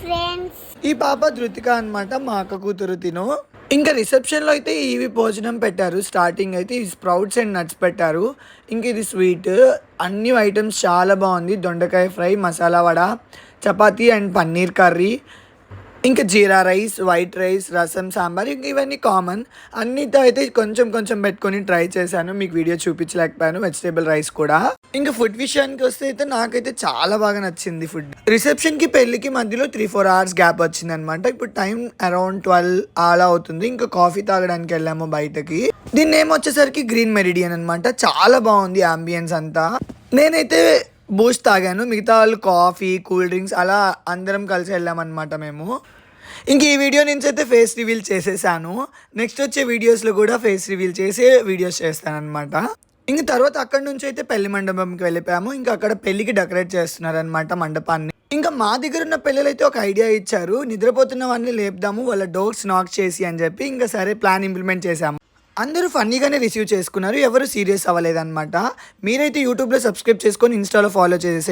Friends. ఈ పాప ధృతిక అన్నమాట, మా అక్క కూతురు తిను. ఇంకా రిసెప్షన్లో అయితే ఇవి భోజనం పెట్టారు. స్టార్టింగ్ అయితే ఈ స్ప్రౌట్స్ అండ్ నట్స్ పెట్టారు. ఇంక ఇది స్వీట్, అన్ని ఐటమ్స్ చాలా బాగుంది. దొండకాయ fry, masala vada, chapati and paneer curry, ఇంకా జీరా రైస్, వైట్ రైస్, రసం, సాంబార్, ఇంక ఇవన్నీ కామన్. అన్నితో అయితే కొంచెం కొంచెం పెట్టుకొని ట్రై చేశాను, మీకు వీడియో చూపించలేకపోయాను. వెజిటేబుల్ రైస్ కూడా. ఇంకా ఫుడ్ విషయానికి వస్తే అయితే నాకైతే చాలా బాగా నచ్చింది ఫుడ్. రిసెప్షన్కి పెళ్ళికి మధ్యలో 3-4 hours గ్యాప్ వచ్చింది అనమాట. ఇప్పుడు టైం అరౌండ్ 12 అలా అవుతుంది. ఇంకా కాఫీ తాగడానికి వెళ్ళాము బయటకి. దీని నేమ్ వచ్చేసరికి గ్రీన్ మెరిడియన్ అనమాట. చాలా బాగుంది అంబియన్స్ అంతా. నేనైతే బూస్ట్ తాగాను, మిగతా వాళ్ళు కాఫీ, కూల్ డ్రింక్స్, అలా అందరం కలిసి వెళ్ళామన్నమాట మేము. ఇంక ఈ వీడియో నుంచి అయితే ఫేస్ రివీల్ చేసేసాను. నెక్స్ట్ వచ్చే వీడియోస్లో కూడా ఫేస్ రివీల్ చేసి వీడియోస్ చేస్తానన్నమాట. ఇంక తర్వాత అక్కడ నుంచి అయితే పెళ్లి మండపంకి వెళ్ళిపోయాము. ఇంకా అక్కడ పెళ్లికి డెకరేట్ చేస్తున్నారనమాట మండపాన్ని. ఇంకా మా దగ్గర ఉన్న పిల్లలు అయితే ఒక ఐడియా ఇచ్చారు, నిద్రపోతున్న వాడిని లేపుదాము వాళ్ళ డోర్స్ నాక్ చేసి అని చెప్పి. ఇంకా సరే ప్లాన్ ఇంప్లిమెంట్ చేసాము. అందరూ ఫన్నీగానే రిసీవ్ చేసుకున్నారు, ఎవరు సీరియస్ అవ్వలేదన్నమాట. మీరైతే యూట్యూబ్లో సబ్స్క్రైబ్ చేసుకొని ఇన్స్టాలో ఫాలో చేసేయండి.